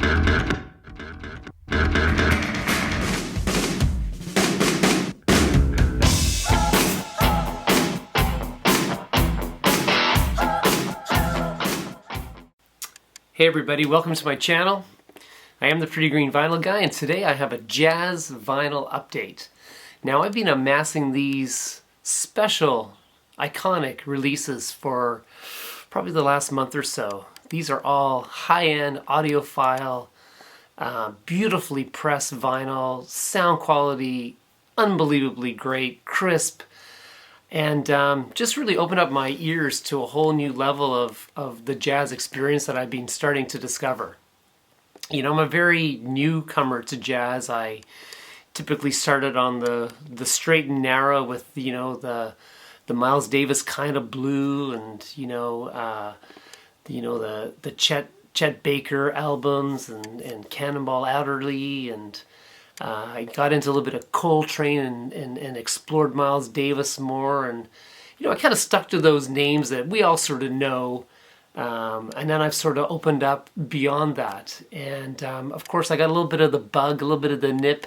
Hey everybody, welcome to my channel. I am the Pretty Green Vinyl Guy, and today I have a jazz vinyl update. Now, I've been amassing these special, iconic releases for probably the last month or so. These are all high-end audiophile, beautifully pressed vinyl, sound quality unbelievably great, crisp, and just really opened up my ears to a whole new level of the jazz experience that I've been starting to discover. You know, I'm a very newcomer to jazz. I typically started on the straight and narrow with, you know, the Miles Davis kind of blue, and the Chet Baker albums and Cannonball Adderley, and I got into a little bit of Coltrane and explored Miles Davis more, and I kind of stuck to those names that we all sort of know, and then I've sort of opened up beyond that, and of course I got a little bit of the bug, a little bit of the nip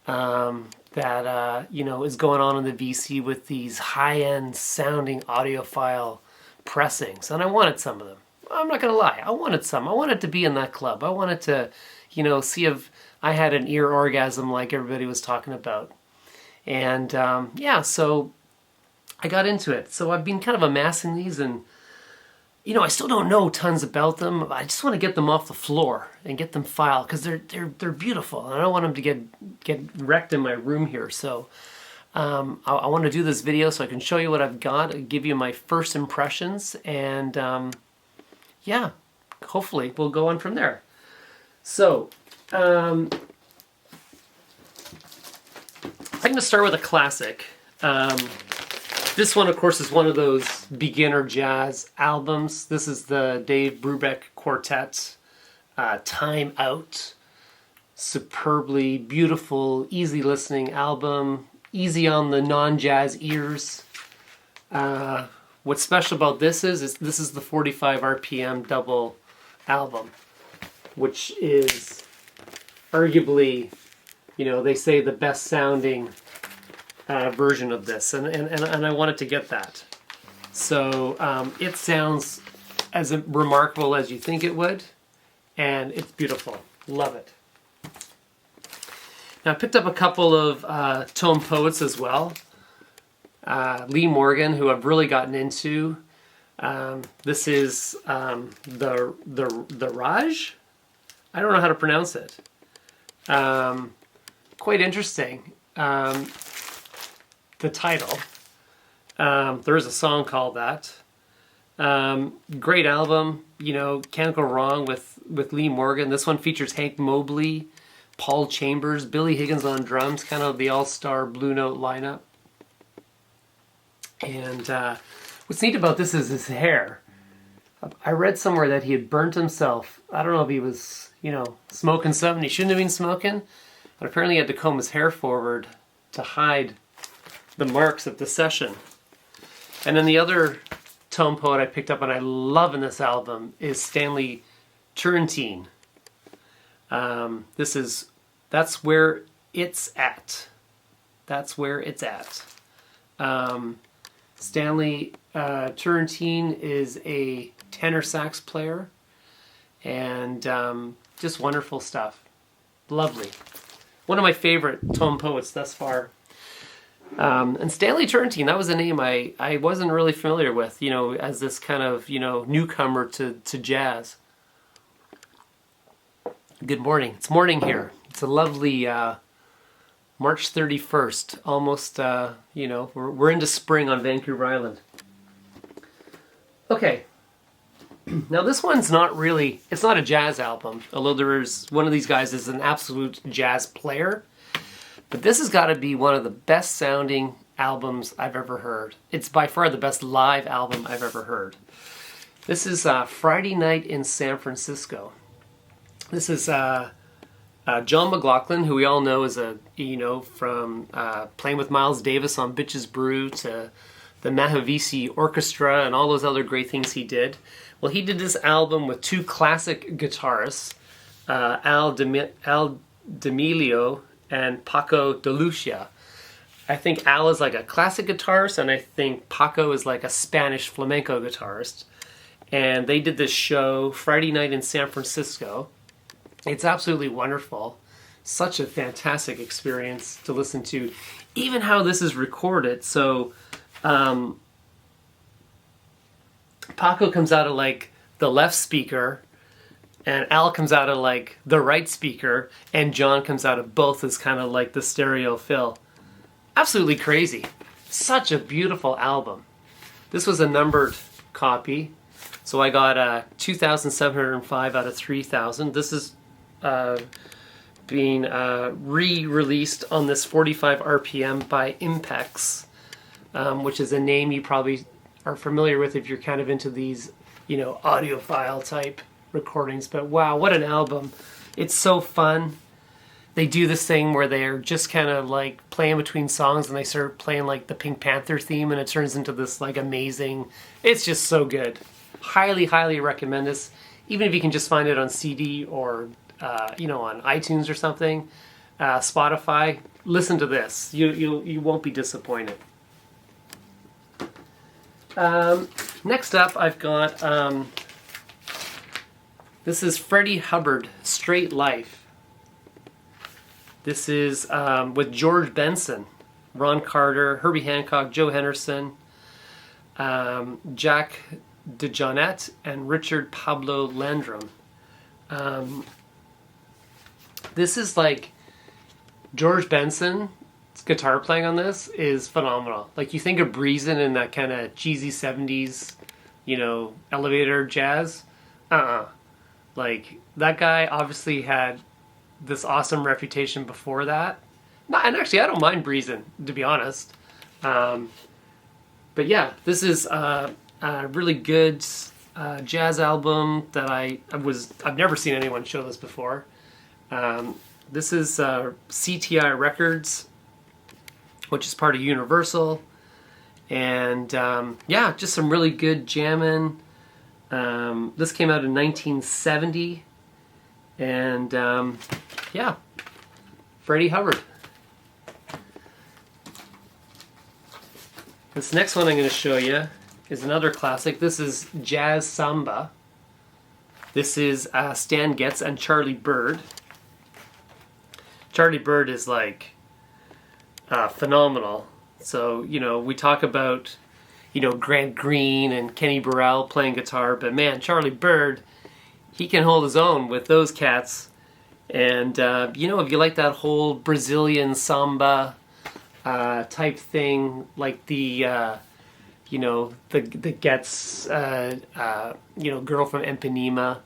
that is going on in the VC with these high-end sounding audiophile pressings, and I wanted some of them. I'm not gonna lie, I wanted some. I wanted to be in that club. I wanted to, see if I had an ear orgasm like everybody was talking about. And so I got into it. So I've been kind of amassing these, and I still don't know tons about them. I just want to get them off the floor and get them filed because they're beautiful, and I don't want them to get wrecked in my room here. So I want to do this video so I can show you what I've got, give you my first impressions, and hopefully we'll go on from there. So I'm going to start with a classic. This one, of course, is one of those beginner jazz albums. This is the Dave Brubeck Quartet, Time Out. Superbly beautiful, easy listening album, easy on the non-jazz ears. What's special about this is this is the 45 RPM double album, which is arguably, they say the best sounding version of this, and I wanted to get that. So it sounds as remarkable as you think it would, and it's beautiful. Love it. Now I picked up a couple of tone poets as well. Lee Morgan, who I've really gotten into. This is the Raj. I don't know how to pronounce it. Quite interesting. The title. There is a song called that. Great album. Can't go wrong with Lee Morgan. This one features Hank Mobley, Paul Chambers, Billy Higgins on drums, kind of the all-star Blue Note lineup. And what's neat about this is his hair. I read somewhere that he had burnt himself. I don't know if he was, smoking something he shouldn't have been smoking, but apparently he had to comb his hair forward to hide the marks of the session. And then the other tone poet I picked up and I love in this album is Stanley Turrentine. That's Where It's At. That's Where It's At. Stanley Turrentine is a tenor sax player, and just wonderful stuff. Lovely. One of my favorite tone poets thus far. And Stanley Turrentine, that was a name I wasn't really familiar with, as this kind of, newcomer to jazz. Good morning. It's morning here. It's a lovely March 31st, almost, we're into spring on Vancouver Island. Okay, now this one's it's not a jazz album, although one of these guys is an absolute jazz player, but this has got to be one of the best sounding albums I've ever heard. It's by far the best live album I've ever heard. This is Friday Night in San Francisco. This is John McLaughlin, who we all know is from playing with Miles Davis on Bitches Brew to the Mahavisi Orchestra and all those other great things he did. Well, he did this album with two classic guitarists, Al D'Amelio, and Paco de Lucia. I think Al is like a classic guitarist, and I think Paco is like a Spanish flamenco guitarist. And they did this show Friday night in San Francisco. It's absolutely wonderful. Such a fantastic experience to listen to. Even how this is recorded. So Paco comes out of like the left speaker, and Al comes out of like the right speaker, and John comes out of both as kind of like the stereo fill. Absolutely crazy. Such a beautiful album. This was a numbered copy, so I got a 2,705 out of 3,000. This is being re-released on this 45 RPM by Impex, which is a name you probably are familiar with if you're kind of into these, you know, audiophile type recordings. But wow, what an album. It's so fun. They do this thing where they're just kind of like playing between songs, and they start playing like the Pink Panther theme, and it turns into this like amazing, it's just so good. Highly, highly recommend this. Even if you can just find it on CD or, you know, on iTunes or something, Spotify, listen to this. You won't be disappointed. Next up, I've got, this is Freddie Hubbard, Straight Life. This is with George Benson, Ron Carter, Herbie Hancock, Joe Henderson, Jack DeJohnette, and Richard Pablo Landrum. This is like George Benson's guitar playing on this is phenomenal. Like you think of Breezin' in that kind of cheesy 70s, you know, elevator jazz. Like that guy obviously had this awesome reputation before that. And actually, I don't mind Breezin', to be honest. But yeah, this is a really good jazz album that I've never seen anyone show this before. This is CTI Records, which is part of Universal. And yeah, just some really good jamming. This came out in 1970. And yeah, Freddie Hubbard. This next one I'm going to show you is another classic. This is Jazz Samba. This is Stan Getz and Charlie Bird. Charlie Bird is like phenomenal. So, you know, we talk about, you know, Grant Green and Kenny Burrell playing guitar, but man, Charlie Bird, he can hold his own with those cats. And, you know, if you like that whole Brazilian samba type thing, like the, you know, the Getz, you know, Girl from Ipanema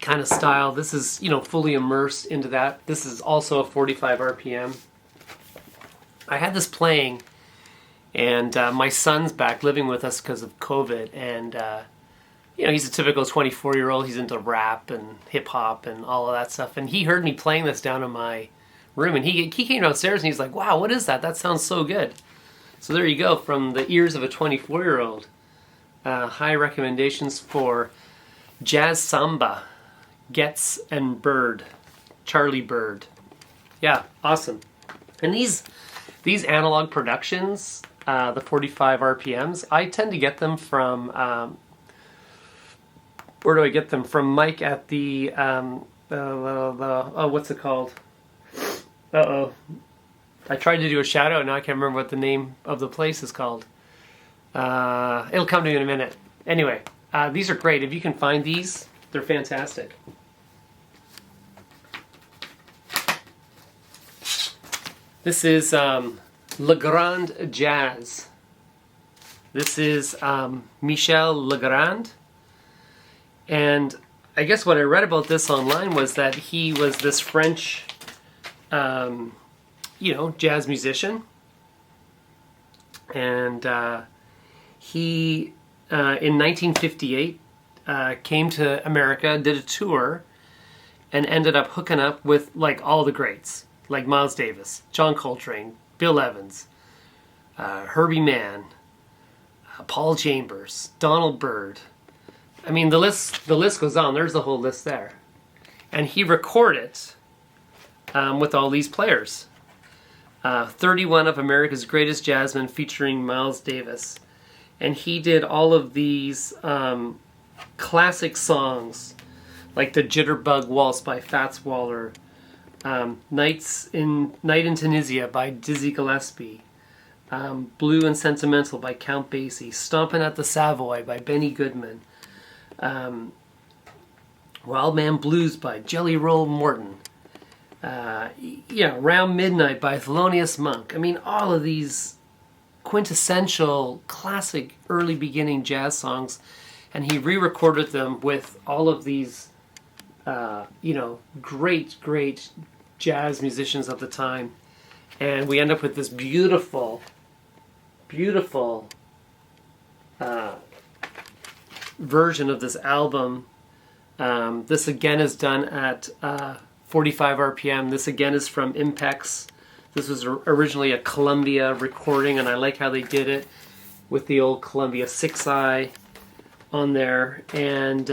kind of style, this is, you know, fully immersed into that. This is also a 45 RPM. I had this playing, and my son's back living with us because of COVID, and, you know, he's a typical 24-year-old. He's into rap and hip-hop and all of that stuff. And he heard me playing this down in my room. And he came downstairs and he's like, wow, what is that? That sounds so good. So there you go, from the ears of a 24-year-old. High recommendations for Jazz Samba, Getz and Bird, Charlie Bird. Yeah, awesome. And these analog productions, the 45 RPMs, I tend to get them from... where do I get them? From Mike at the oh, what's it called? Uh-oh. I tried to do a shout out, now I can't remember what the name of the place is called. It'll come to me in a minute. Anyway, these are great. If you can find these, they're fantastic. This is Legrand Jazz. This is Michel Legrand. And I guess what I read about this online was that he was this French, you know, jazz musician. And he, in 1958, came to America, did a tour, and ended up hooking up with, like, all the greats. Like Miles Davis, John Coltrane, Bill Evans, Herbie Mann, Paul Chambers, Donald Byrd, I mean, the list goes on. There's the whole list there. And he recorded with all these players. 31 of America's Greatest Jazzmen featuring Miles Davis. And he did all of these classic songs, like the Jitterbug Waltz by Fats Waller, Night in Tunisia by Dizzy Gillespie, Blue and Sentimental by Count Basie, Stompin' at the Savoy by Benny Goodman, Wild Man Blues by Jelly Roll Morton, Round Midnight by Thelonious Monk. I mean, all of these quintessential classic early beginning jazz songs, and he re-recorded them with all of these great jazz musicians of the time, and we end up with this beautiful version of this album. This again is done at 45 RPM. This again is from Impex. This was originally a Columbia recording, and I like how they did it with the old Columbia 6i on there. And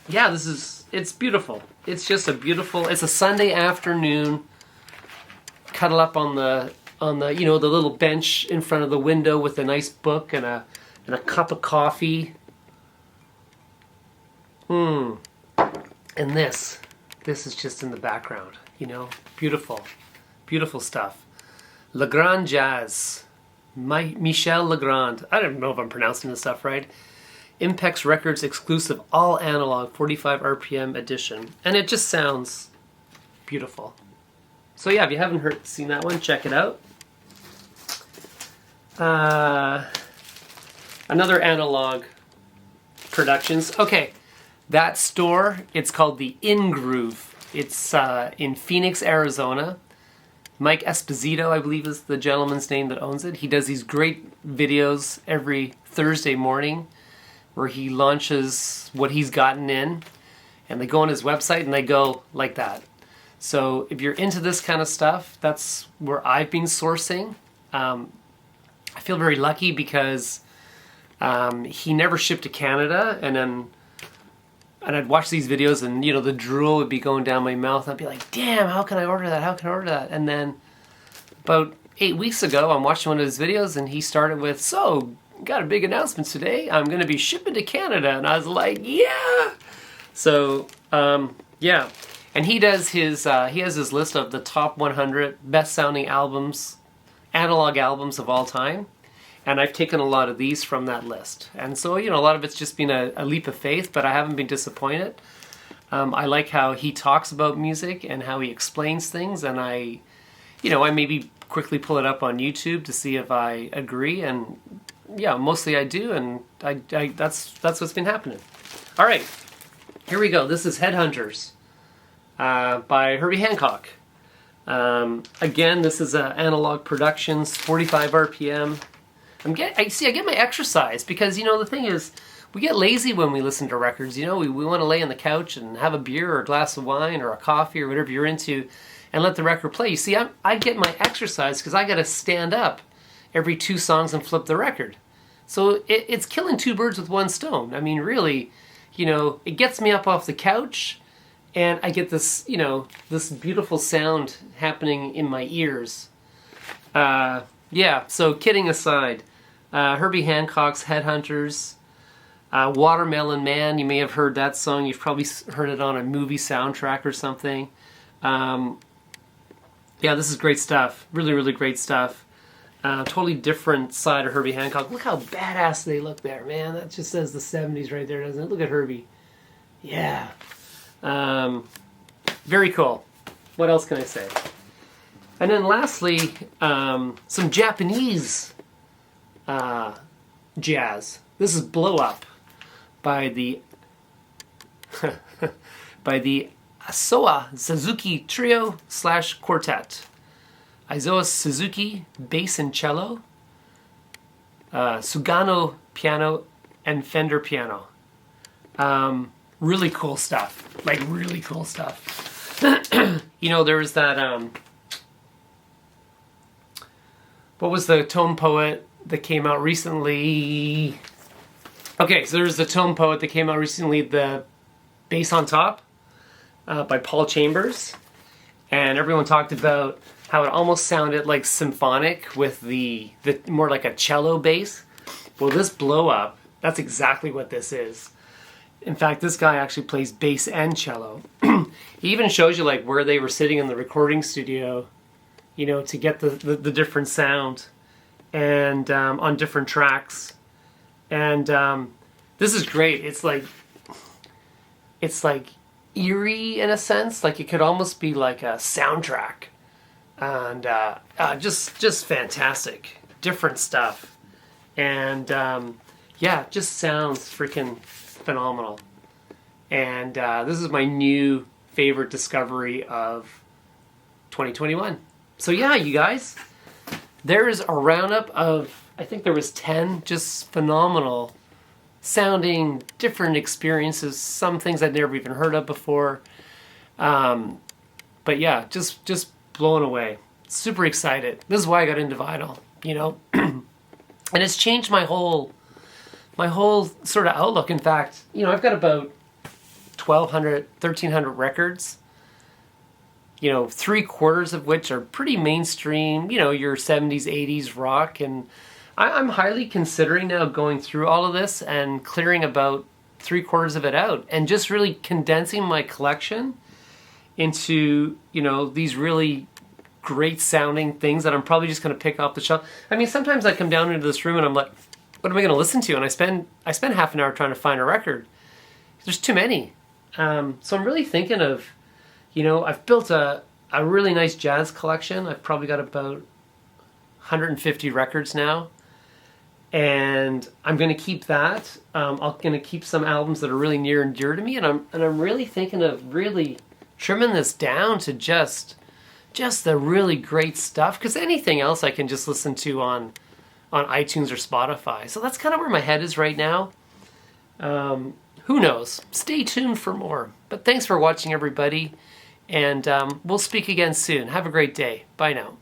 it's beautiful. It's just it's a Sunday afternoon, cuddle up on the the little bench in front of the window with a nice book and a cup of coffee. And this is just in the background, beautiful stuff. Legrand Jazz, Michel Legrand. I don't know if I'm pronouncing this stuff right. Impex Records exclusive all analog 45 RPM edition, and it just sounds beautiful. So yeah, if you haven't seen that one, check it out. Another analog productions. Okay, that store, it's called the Ingroove. It's in Phoenix, Arizona. Mike Esposito, I believe, is the gentleman's name that owns it. He does these great videos every Thursday morning where he launches what he's gotten in, and they go on his website and they go like that. So if you're into this kind of stuff, that's where I've been sourcing. I feel very lucky because he never shipped to Canada, and I'd watch these videos and the drool would be going down my mouth and I'd be like, damn, how can I order that? And then about 8 weeks ago, I'm watching one of his videos and he started with, so, got a big announcement today. I'm going to be shipping to Canada. And I was like, yeah. So, yeah. And he has his list of the top 100 best sounding albums, analog albums of all time. And I've taken a lot of these from that list. And so, a lot of it's just been a leap of faith, but I haven't been disappointed. I like how he talks about music and how he explains things. And I maybe quickly pull it up on YouTube to see if I agree. And yeah, mostly I do. And that's what's been happening. All right, here we go. This is Headhunters by Herbie Hancock. Again, this is Analog Productions, 45 RPM. I get my exercise because, the thing is, we get lazy when we listen to records. We want to lay on the couch and have a beer or a glass of wine or a coffee or whatever you're into and let the record play. You see, I get my exercise because I got to stand up every 2 songs and flip the record. So it's killing 2 birds with 1 stone. I mean, really, it gets me up off the couch and I get this, this beautiful sound happening in my ears. Yeah, so kidding aside, Herbie Hancock's Headhunters, Watermelon Man, you may have heard that song. You've probably heard it on a movie soundtrack or something. Yeah, this is great stuff. Really, really great stuff. Totally different side of Herbie Hancock. Look how badass they look there, man. That just says the 70s right there, doesn't it? Look at Herbie. Yeah. Very cool. What else can I say? And then lastly, some Japanese jazz. This is Blow Up by the Aizawa Suzuki Trio / Quartet. Aizawa Suzuki, bass and cello, Sugano piano, and Fender piano. Really cool stuff. Like, really cool stuff. There was that, what was the tone poet that came out recently? Okay, so there's the Tone Poet that came out recently, the Bass on Top by Paul Chambers. And everyone talked about how it almost sounded like symphonic with the more like a cello bass. Well, this blow up, that's exactly what this is. In fact, this guy actually plays bass and cello. He even shows you like where they were sitting in the recording studio, you know, to get the different sound and on different tracks. And this is great. It's like eerie in a sense. Like it could almost be like a soundtrack. And just fantastic. Different stuff. And yeah, just sounds freaking phenomenal. And this is my new favorite discovery of 2021. So yeah, you guys, there's a roundup of, I think there was 10 just phenomenal sounding different experiences, some things I'd never even heard of before. But yeah, just blown away. Super excited. This is why I got into vinyl, you know. And it's changed my whole sort of outlook. In fact, you know, I've got about 1,200, 1,300 records, you know, 3/4 of which are pretty mainstream, you know, your 70s, 80s rock. And I'm highly considering now going through all of this and clearing about 3/4 of it out and just really condensing my collection into, you know, these really great sounding things that I'm probably just going to pick off the shelf. I mean, sometimes I come down into this room and I'm like, what am I going to listen to? And I spend half an hour trying to find a record. There's too many. So I'm really thinking of, you know, I've built a really nice jazz collection. I've probably got about 150 records now. And I'm going to keep that. I'm going to keep some albums that are really near and dear to me. And I'm really thinking of really trimming this down to just the really great stuff. Because anything else I can just listen to on iTunes or Spotify. So that's kind of where my head is right now. Who knows? Stay tuned for more. But thanks for watching, everybody. And we'll speak again soon. Have a great day. Bye now.